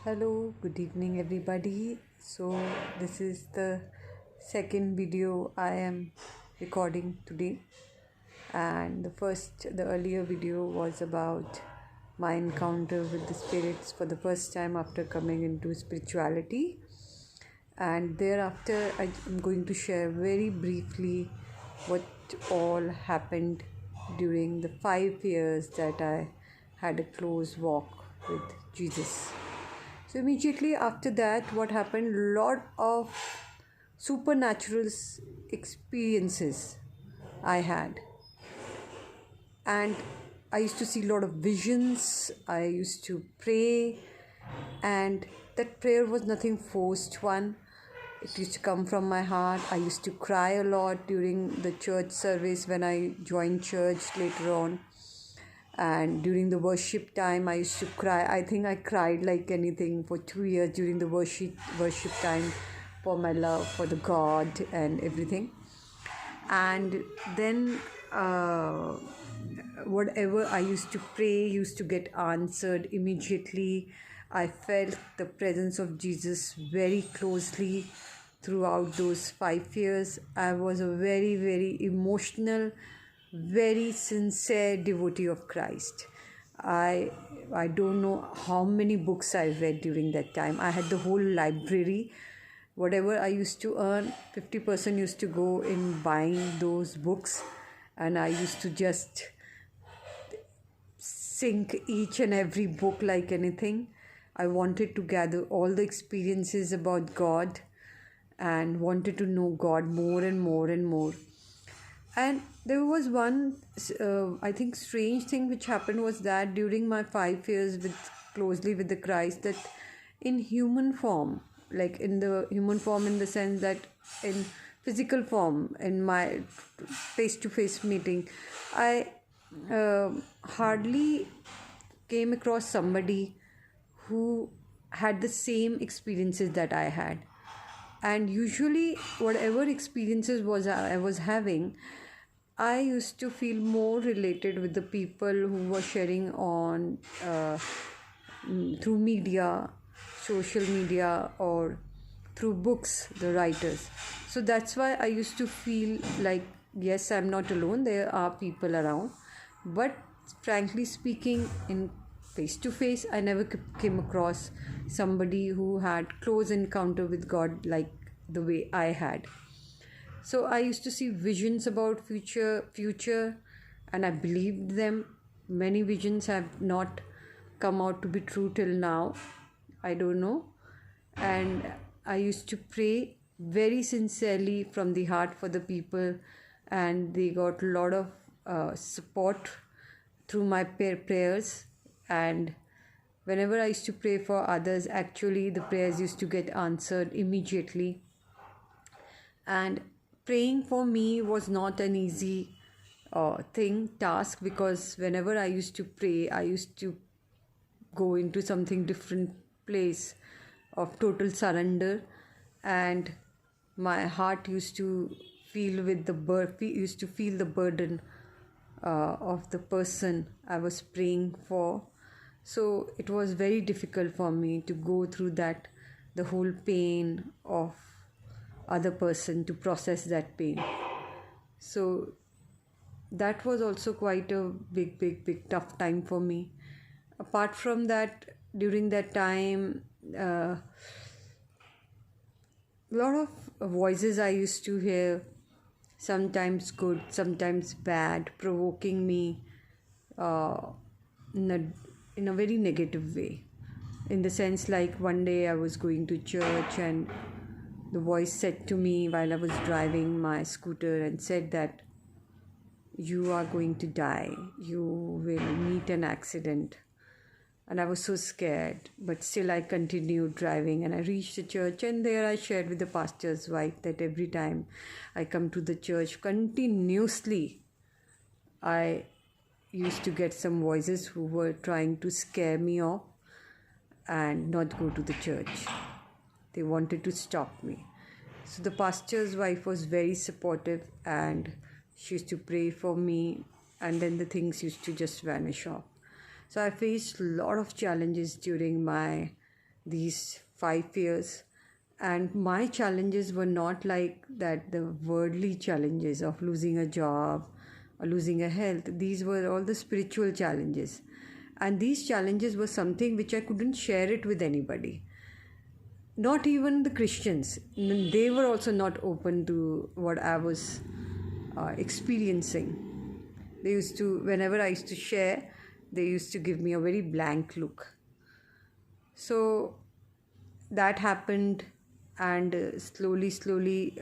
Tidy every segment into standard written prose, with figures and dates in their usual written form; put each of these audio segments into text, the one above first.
Hello, good evening, everybody. So, this is the second video I am recording today, and the earlier video was about my encounter with the spirits for the first time after coming into spirituality, and thereafter, I'm going to share very briefly what all happened during the 5 years that I had a close walk with Jesus. So immediately after that, what happened? Lot of supernatural experiences I had, and I used to see a lot of visions. I used to pray, and that prayer was nothing forced one. It used to come from my heart. I used to cry a lot during the church service when I joined church later on, and during the worship time I used to cry. I think I cried like anything for 2 years during the worship time, for my love for the God and everything. And then whatever I used to pray used to get answered immediately. I felt the presence of Jesus very closely throughout those 5 years. I was a very, very emotional, very sincere devotee of Christ. I don't know how many books I read during that time. I had the whole library. Whatever I used to earn, 50% used to go in buying those books, and I used to just sink each and every book like anything. I wanted to gather all the experiences about God and wanted to know God more and more and more. And there was one, I think, strange thing which happened was that during my 5 years closely with the Christ, that in human form, like in the human form in the sense that in physical form, in my face-to-face meeting, I hardly came across somebody who had the same experiences that I had. And usually, whatever experiences I was having, I used to feel more related with the people who were sharing on through media, social media, or through books, the writers. So that's why I used to feel like, yes, I'm not alone, there are people around. But frankly speaking, in face to face, I never came across somebody who had close encounter with God like the way I had. So I used to see visions about future, and I believed them. Many visions have not come out to be true till now. I don't know. And I used to pray very sincerely from the heart for the people, and they got a lot of support through my prayers. And whenever I used to pray for others, actually the prayers used to get answered immediately. And praying for me was not an easy task, because whenever I used to pray, I used to go into something different place of total surrender, and my heart used to feel the burden of the person I was praying for. So it was very difficult for me to go through that, the whole pain of other person, to process that pain. So that was also quite a big tough time for me. Apart from that, during that time, a lot of voices I used to hear, sometimes good, sometimes bad, provoking me in a very negative way. In the sense, like one day I was going to church, and the voice said to me while I was driving my scooter, and said that you are going to die, you will meet an accident. And I was so scared, but still I continued driving, and I reached the church, and there I shared with the pastor's wife that every time I come to the church, continuously I used to get some voices who were trying to scare me off and not go to the church. They wanted to stop me. So the pastor's wife was very supportive, and she used to pray for me, and then the things used to just vanish off. So I faced a lot of challenges during my these 5 years. And my challenges were not like that, the worldly challenges of losing a job or losing a health. These were all the spiritual challenges. And these challenges were something which I couldn't share it with anybody. Not even the Christians. They were also not open to what I was experiencing. They used to, whenever I used to share, they used to give me a very blank look. So that happened, and slowly,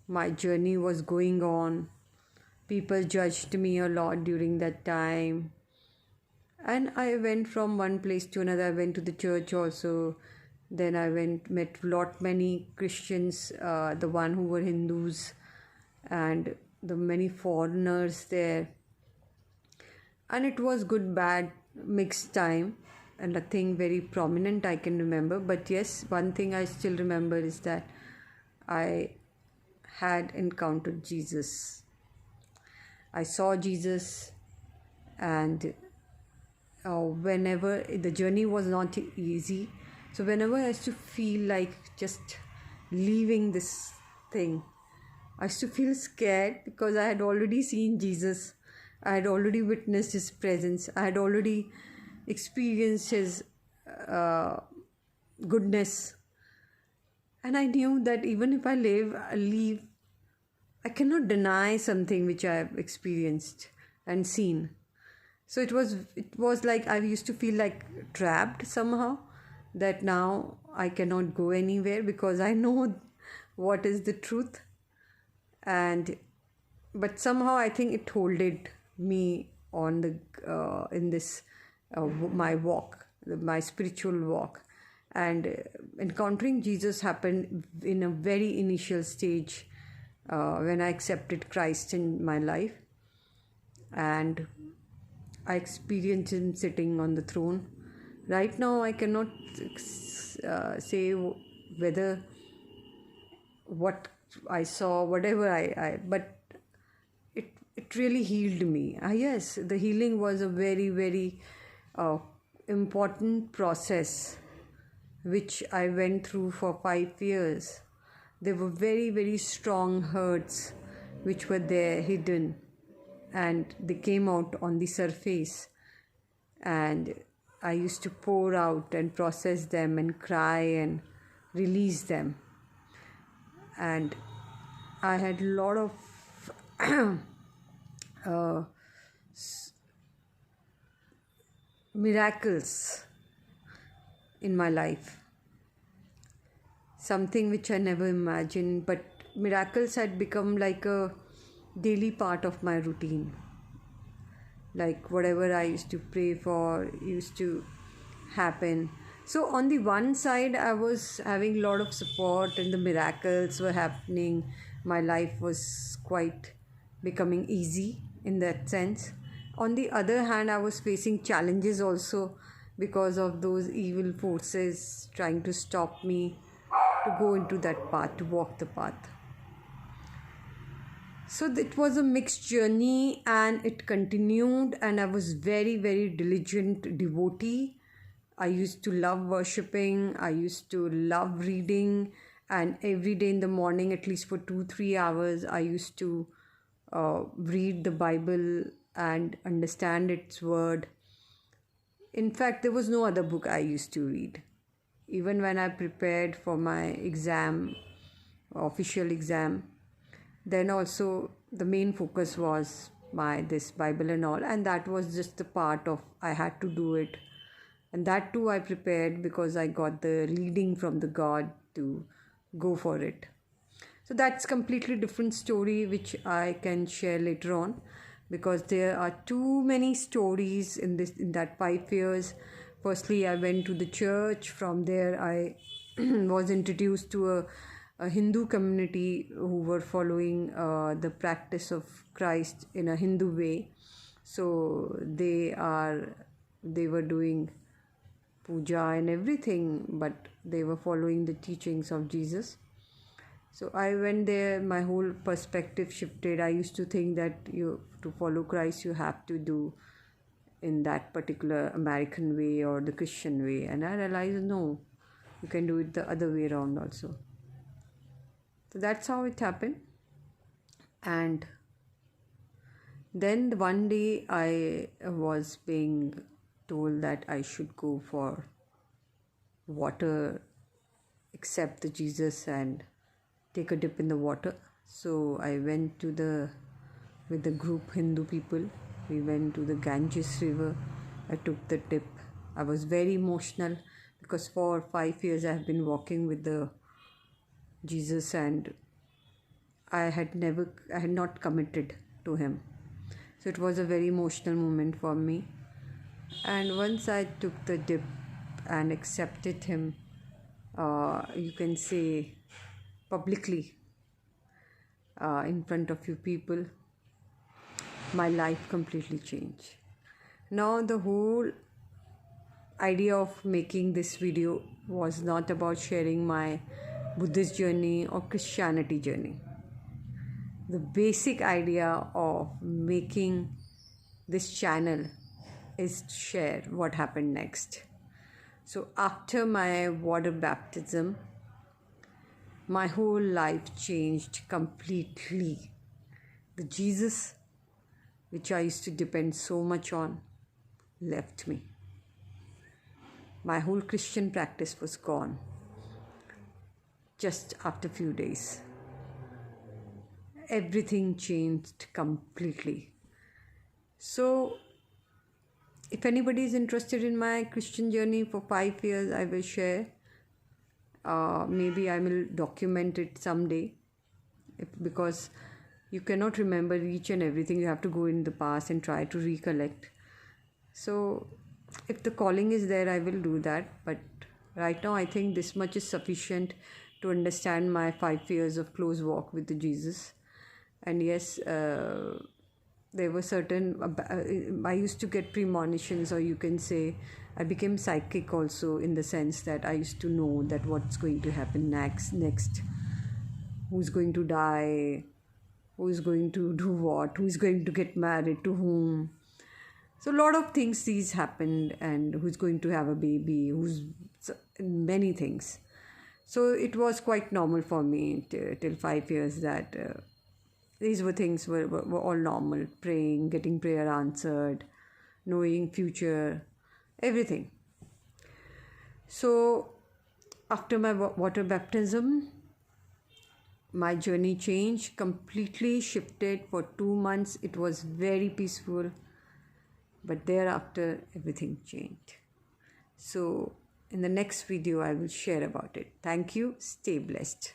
my journey was going on. People judged me a lot during that time. And I went from one place to another. I went to the church also. Then I met many Christians, the one who were Hindus, and the many foreigners there. And it was good, bad, mixed time, and nothing very prominent I can remember. But yes, one thing I still remember is that I had encountered Jesus. I saw Jesus, and whenever the journey was not easy, so whenever I used to feel like just leaving this thing, I used to feel scared, because I had already seen Jesus. I had already witnessed His presence. I had already experienced His goodness. And I knew that even if I leave, I cannot deny something which I have experienced and seen. So it was like I used to feel like trapped somehow, that now I cannot go anywhere because I know what is the truth. But somehow I think it holded me on in this my walk, my spiritual walk. And encountering Jesus happened in a very initial stage, when I accepted Christ in my life, and I experienced Him sitting on the throne. Right now I cannot say whether what I saw, whatever but it really healed me. Yes, the healing was a very, very important process which I went through for 5 years. There were very, very strong hurts which were there hidden, and they came out on the surface, and I used to pour out and process them and cry and release them. And I had a lot of miracles in my life, something which I never imagined, but miracles had become like a daily part of my routine. Like whatever I used to pray for used to happen. So on the one side, I was having a lot of support and the miracles were happening. My life was quite becoming easy in that sense. On the other hand, I was facing challenges also, because of those evil forces trying to stop me to go into that path, to walk the path. So it was a mixed journey, and it continued, and I was very, very diligent devotee. I used to love worshipping. I used to love reading, and every day in the morning, at least for 2-3 hours, I used to read the Bible and understand its word. In fact, there was no other book I used to read. Even when I prepared for my exam, official exam, then also the main focus was this Bible and all, and that was just the part of I had to do it. And that too I prepared because I got the leading from the God to go for it. So that's completely different story which I can share later on, because there are too many stories in that 5 years. Firstly, I went to the church. From there, I was introduced to a Hindu community who were following the practice of Christ in a Hindu way. So they were doing puja and everything, but they were following the teachings of Jesus. So I went there, my whole perspective shifted. I used to think that to follow Christ, you have to do in that particular American way or the Christian way. And I realized, no, you can do it the other way around also. So that's how it happened. And then one day I was being told that I should go for water, accept the Jesus and take a dip in the water. So I went with the group Hindu people. We went to the Ganges river. I took the dip. I was very emotional because for 5 years I have been walking with the Jesus, and I had not committed to him. So it was a very emotional moment for me. And once I took the dip and accepted him, you can say publicly, in front of you people, my life completely changed. Now the whole idea of making this video was not about sharing my Buddhist journey or Christianity journey. The basic idea of making this channel is to share what happened next. So after my water baptism, my whole life changed completely. The Jesus which I used to depend so much on left me. My whole Christian practice was gone just after a few days. Everything changed completely. So if anybody is interested in my Christian journey for 5 years, I will share. Maybe I will document it someday, because you cannot remember each and everything. You have to go in the past and try to recollect. So if the calling is there, I will do that. But right now I think this much is sufficient to understand my 5 years of close walk with the Jesus. And yes, there were certain, I used to get premonitions, or you can say I became psychic also, in the sense that I used to know that what's going to happen next, who's going to die, who's going to do what, who's going to get married to whom. So a lot of things these happened, and who's going to have a baby, many things. So it was quite normal for me till 5 years that these things were all normal. Praying, getting prayer answered, knowing future, everything. So after my water baptism, my journey changed, completely shifted. For 2 months it was very peaceful, but thereafter everything changed. So in the next video I will share about it. Thank you. Stay blessed.